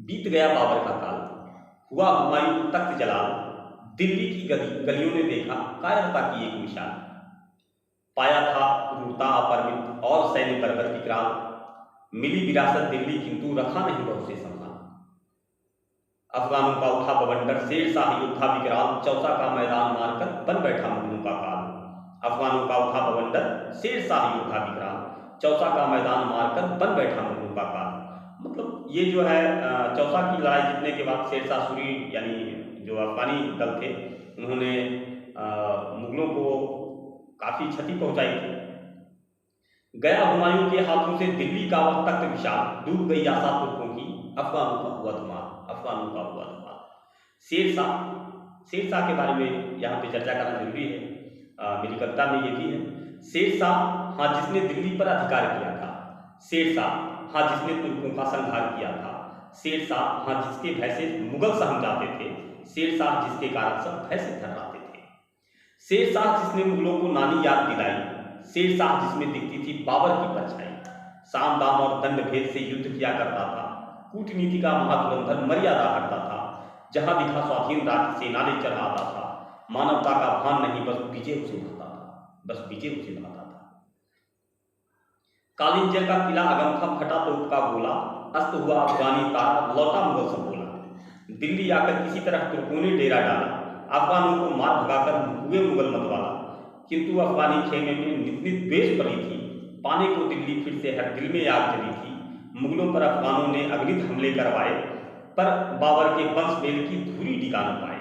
बीत गया बाबर का काल, हुआ हुमायूं तख्त जलाल, दिल्ली की गलियों ने देखा कायरता की एक मिसाल। पाया था क्रूरता अपरिमित और सैन्य बर्बर विकराल, मिली विरासत दिल्ली किंतु रखा नहीं बहुत से संभाल। अफगानों का उठा बवंडर, शेर शाह योद्धा विकराल, चौसा का मैदान मारकर बन बैठा मुगलों का काल। अफगानों का उठा बवंडर, शेर शाह योद्धा विकराल, चौसा का मैदान मारकर बन बैठा मुगलों का काल। मतलब ये जो है चौसा की लड़ाई जीतने के बाद शेरशाह सूरी यानी जो अफगानी दल थे उन्होंने मुगलों को काफ़ी क्षति पहुंचाई थी। गया हुमायूं के हाथों से दिल्ली का वह तख्त विशाल, डूब गई आशा तुर्कों की, अफगानों का हुआ धमाल, अफगानों का हुआ धमाल। शेरशाह के बारे में यहाँ पे चर्चा करना जरूरी है। मेरी कविता में ये भी है, शेरशाह हाँ जिसने दिल्ली पर अधिकार किया था, शेरशाह हाँ जिसने तुर्कों का संहार किया था, शेरशाह हाँ जिसके भय से मुगल सहम जाते थे, शेरशाह जिसके कारण सब भय से थर्राते थे, शेरशाह जिसने मुगलों को नानी याद दिलाई, शेरशाह जिसमें दिखती थी बाबर की परछाई। साम दाम और दंड भेद से युद्ध किया करता था, कूटनीति का महाधुरंधर मर्यादा हटता था, जहां दिखा स्वाधीन राज्य सेना ले चढ़ाता था, मानवता का भान नहीं बस विजय उसे भाता था, बस विजय उसे भाता था। कालिंजर का किला अगम था, फटा तोप का गोला, अस्त हुआ अफगानी तारा, लौटा मुगल सब बोला। दिल्ली आकर किसी तरह तुर्कों ने डेरा डाला, अफगानों को मार भगाकर हुए मुगल मतवाला। किंतु अफगानी खेमे में नित नित द्वेष पली थी, पाने को दिल्ली फिर से हर दिल में आग जली थी। मुगलों पर अफगानों ने अगणित हमले करवाए, पर बाबर के वंश बेल की धूरी डिगा न पाए,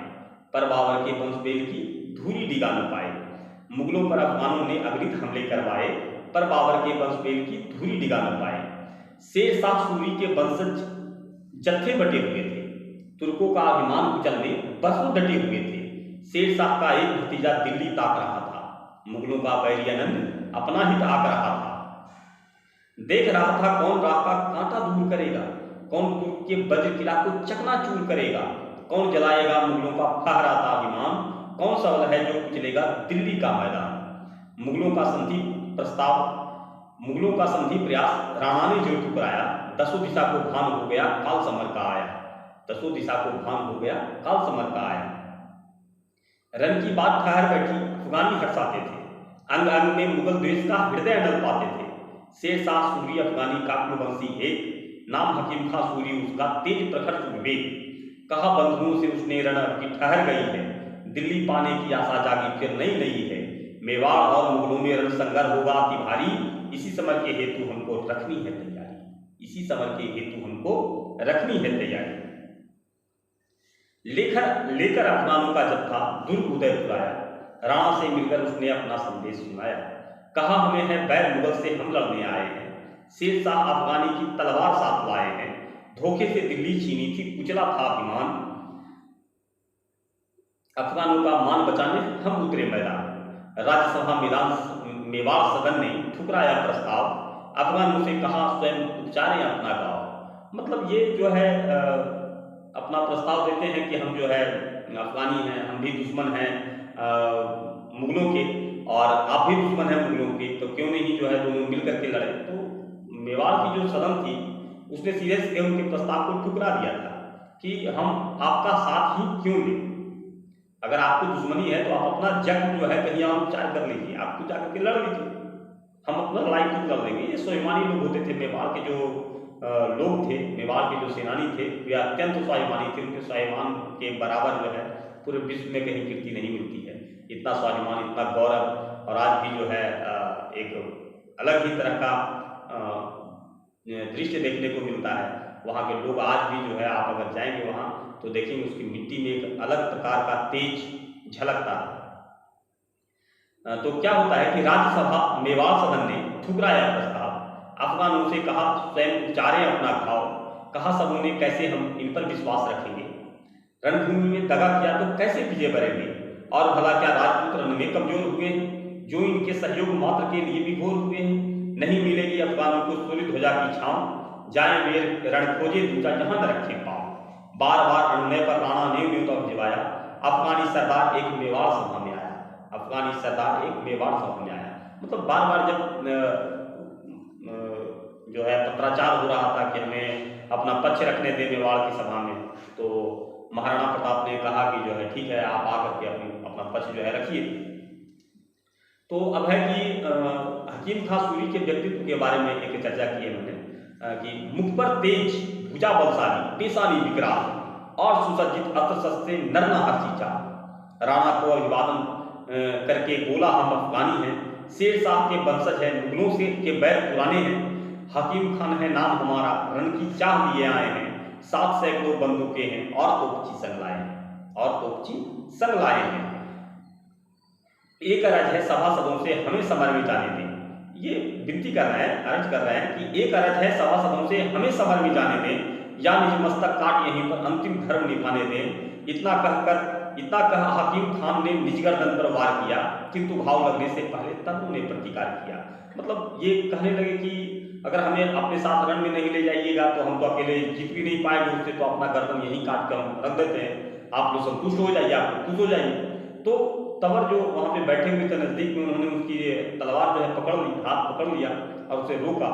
पर बाबर के वंश बेल की धूरी डिगा न पाए। मुगलों पर अफगानों ने अगणित हमले करवाए, पर बाबर के वंश बेल की धूरी डिगा न पाए। शेरशाह सूरी के वंशज जत्थे बटे हुए थे, तुर्कों का अभिमान कुचलने बरसों डटे हुए थे। शेरशाह का एक भतीजा दिल्ली ताक रहा था, मुगलों का बैरियानंद अपना हित आक रहा था। देख रहा था कौन राह का कांटा दूर करेगा, कौन तुर्क के वज्र किला को चकनाचूर करेगा, कौन जलाएगा मुगलों का फहराता अभिमान, कौन सबल है जो कुचलेगा दिल्ली का मैदान। मुगलों का संधि प्रयास राणा ने जो ठुकराया, दसों दिशा को भान हो गया काल समर का आया, दसों दिशा को भान हो गया काल समर का आया। रन की बात ठहर बैठी अफगानी हर्षाते थे, अंग अंग में मुगल द्वेष का हृदय डल पाते थे। शेरशाह सूरी अफगानी का कुलवंशी एक, नाम हकीम खां सूरी उसका तेज प्रखर विवेक। कहा बंधुओं से उसने रण की ठहर गई है, दिल्ली पाने की आशा जागी फिर नई नई है। मेवाड़ और मुगलों में रण संघर्ष होगा अति भारी, इसी समर के हेतु हमको रखनी है तैयारी, इसी समर के हेतु हमको रखनी है तैयारी। लेकर अफगानों का जत्था दुर्ग उदयपुर आया, राणा से मिलकर उसने अपना संदेश सुनाया। कहा हमें है बैर मुगल से हम लड़ने आए हैं, शेरशाह अफगानी की तलवार साथ लाए हैं। धोखे से दिल्ली छीनी थी कुचला था अभिमान, अफगानों का मान बचाने हम उतरे मैदान। राज्यसभा मेवाड़ सदन ने ठुकराया प्रस्ताव, अफगानों से कहा स्वयं उपचारें अपना गाँव। मतलब ये जो है अपना प्रस्ताव देते हैं कि हम जो है अफगानी हैं, हम भी दुश्मन हैं मुगलों के, और आप भी दुश्मन हैं मुगलों के, तो क्यों नहीं जो है दोनों मिलकर के लड़े। तो मेवाड़ की जो सदन थी उसने सीधे सीधे उनके प्रस्ताव को ठुकरा दिया था कि हम आपका साथ ही क्यों लें, अगर आपको दुश्मनी है तो आप अपना जख्म जो है कहीं और उपचार कर लीजिए, आपको जाकर के लड़ लीजिए, हम अपना लड़ाई खुद लड़ लेंगे। ये स्वाभिमानी लोग होते थे, मेवाड़ के जो लोग थे, मेवाड़ के जो सेनानी थे, वे अत्यंत स्वाभिमानी थे। उनके स्वाभिमान के बराबर जो है पूरे विश्व में कहीं कीर्ति नहीं मिलती है, इतना स्वाभिमान, इतना गौरव। और आज भी जो है एक अलग ही तरह का दृश्य देखने को मिलता है। वहाँ के लोग आज भी जो है, आप अगर जाएंगे वहाँ तो देखेंगे उसकी मिट्टी में एक अलग प्रकार का तेज झलकता है। तो क्या होता है कि राज्यसभा मेवाड़ सदन ने ठुकराया प्रस्ताव, अफगानों से कहा स्वयं उपचारें अपना घाव। कहा सबों ने कैसे हम इन पर विश्वास रखेंगे, रणभूमि में दगा किया तो कैसे विजय बरेंगे, और भला क्या राजपूत रण में कमजोर हुए हैं, जो इनके सहयोग मात्र के लिए विभोर हुए हैं। नहीं मिलेगी अफगानों को सूर्य ध्वजा की छांव, जाए वे रण खोजे दूजा जहां न रखे पांव। बार बार अड़ने पर राणा ने न्योता भिजवाया, अफगानी सरदार एक मेवाड़ सभा में आया, अफगानी सरदार एक मेवाड़ सभा में आया। मतलब बार बार जब जो है पत्राचार हो रहा था कि हमें अपना पक्ष रखने दें मेवाड़ की सभा में। तो महाराणा प्रताप ने कहा कि जो है ठीक है, आप आकर के अपना पक्ष जो है रखिए। तो अब है कि हकीम खां सूरी के व्यक्तित्व के बारे में एक चर्चा की है मैंने, कि मुख पर तेज, भुजा बलशाली, पेशानी विकराल और सुसज्जित अस्त्र शस्त्र से नरना हर्षिचा। राणा को अभिवादन करके बोला, हम अफगानी हैं, शेर शाह के वंशज हैं, मुगलों से के बैर पुराने हैं। हकीम खान है नाम हमारा, रण की चाह लिए आए हैं, 7 सैकड़ों बंदूकें हैं और तोपची संग लाए हैं, और तोपची संग लाए हैं। एक अरज है सभासदों से हमें समर में जाने दें। ये विनती कर रहे हैं, अर्ज कर रहे हैं कि एक अरज है सभासदों से हमें समर में जाने दें, या निज मस्तक काट यहीं पर अंतिम धर्म निभाने दें। इतना कह हकीम खान ने निज गर्दन पर वार किया, किंतु घाव लगने से पहले तनु ने प्रतिकार किया। मतलब ये कहने लगे कि अगर हमें अपने साथ रण में नहीं ले जाइएगा तो हम तो अकेले जीत भी नहीं पाएंगे, उससे तो अपना गर्दन यहीं काट कर हम रख देते हैं, आप लोग संतुष्ट हो जाइए, आप लोग खुश हो जाइए। तो तंवर जो वहाँ पे बैठे हुए थे नजदीक में, उन्होंने उसकी तलवार जो है पकड़ ली, हाथ पकड़ लिया और उसे रोका।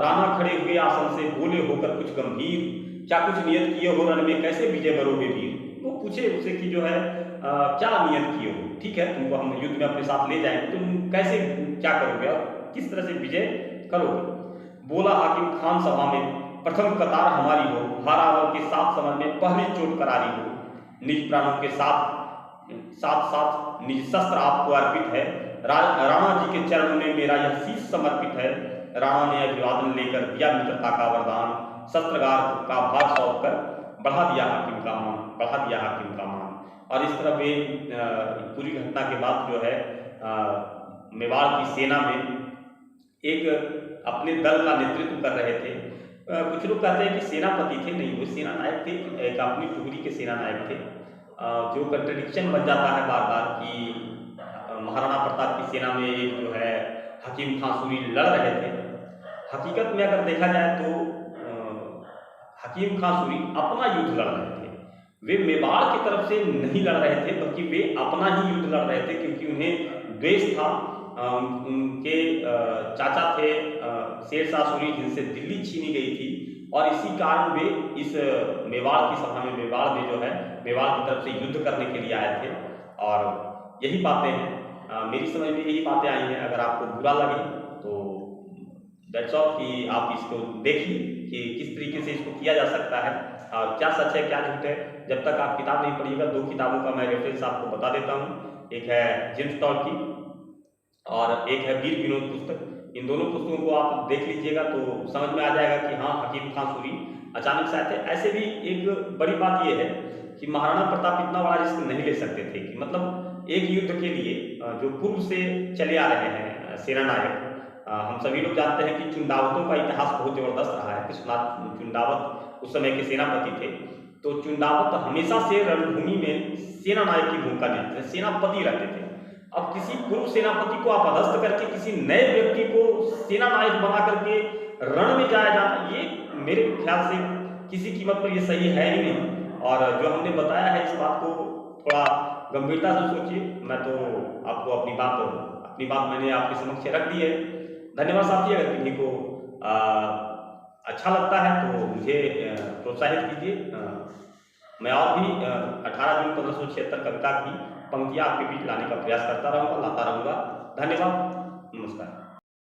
राणा खड़े हुए आसन से बोले होकर कुछ गंभीर, क्या कुछ नियत किए हो रण में, कैसे विजय करोगे वीर। वो पूछे उससे कि जो है क्या नियत किए हो, ठीक है तुमको हम युद्ध में अपने साथ ले जाएंगे, तुम कैसे क्या करोगे और किस तरह से विजय करोगे। बोला हाकिम खान सभा में, प्रथम कतार हमारी हो, हारावर के साथ समर में पहली चोट करारी हो। निज प्राणों के साथ साथ निज शस्त्र आपको अर्पित है, राणा जी के चरणों में मेरा यह शीश समर्पित है। राणा ने अभिवादन लेकर दिया मित्रता का वरदान, शस्त्रगार का भार सौंप कर बढ़ा दिया हाकिम का मान, बढ़ा दिया हाकिम का मान। और इस तरह वे पूरी घटना के बाद जो है मेवाड़ की सेना में एक अपने दल का नेतृत्व कर रहे थे। कुछ लोग कहते हैं कि सेनापति थे, नहीं वो सेना नायक थे, एक अपनी टुकड़ी के सेना नायक थे। जो कंट्रडिक्शन बन जाता है बार बार कि महाराणा प्रताप की सेना में एक जो है हकीम खां सूरी लड़ रहे थे। हकीकत में अगर देखा जाए तो हकीम खां सूरी अपना युद्ध लड़ रहे थे, वे मेवाड़ की तरफ से नहीं लड़ रहे थे, बल्कि वे अपना ही युद्ध लड़ रहे थे, क्योंकि उन्हें द्वेष था। उनके चाचा थे शेर शाह सूरी, जिनसे दिल्ली छीनी गई थी, और इसी कारण वे इस मेवाड़ की सभा में, मेवाड़ में जो है मेवाड़ की तरफ से युद्ध करने के लिए आए थे। और यही बातें हैं, मेरी समझ में यही बातें आई हैं। अगर आपको बुरा लगे तो दैट्स ऑल, कि आप इसको देखिए कि किस तरीके से इसको किया जा सकता है और क्या सच है क्या झूठ है। जब तक आप किताब नहीं पढ़िएगा, 2 किताबों का मैं रेफरेंस आपको बता देता हूँ। एक है जेम्स टॉड की और एक है वीर विनोद पुस्तक। इन दोनों पुस्तकों को आप देख लीजिएगा तो समझ में आ जाएगा कि हाँ, हकीम खां सूरी अचानक से आए थे। ऐसे भी एक बड़ी बात यह है कि महाराणा प्रताप इतना बड़ा रिस्क नहीं ले सकते थे कि मतलब एक युद्ध के लिए जो पूर्व से चले आ रहे हैं सेना नायक, हम सभी लोग जानते हैं कि चुंडावतों का इतिहास बहुत जबरदस्त रहा है। कृष्णनाथ चुंडावत उस समय के सेनापति थे। तो चुंडावत हमेशा से रणभूमि में सेना नायक की भूमिका निभाते थे, सेनापति रहते थे। अब किसी पूर्व सेनापति को आप पदस्थ करके किसी नए व्यक्ति को सेना नायक बना करके रण में जाया जाना, ये मेरे ख्याल से किसी कीमत पर ये सही है ही नहीं। और जो हमने बताया है इस बात को थोड़ा गंभीरता से सोचिए। मैं तो आपको अपनी बात मैंने आपके समक्ष रख दी है। धन्यवाद साथी। अगर किसी को अच्छा लगता है तो मुझे प्रोत्साहित कीजिए। मैं और भी 18 जून 1576 कविता की पंक्तियाँ आपके बीच लाने का प्रयास करता रहूँगा, लाता रहूँगा। धन्यवाद, नमस्कार।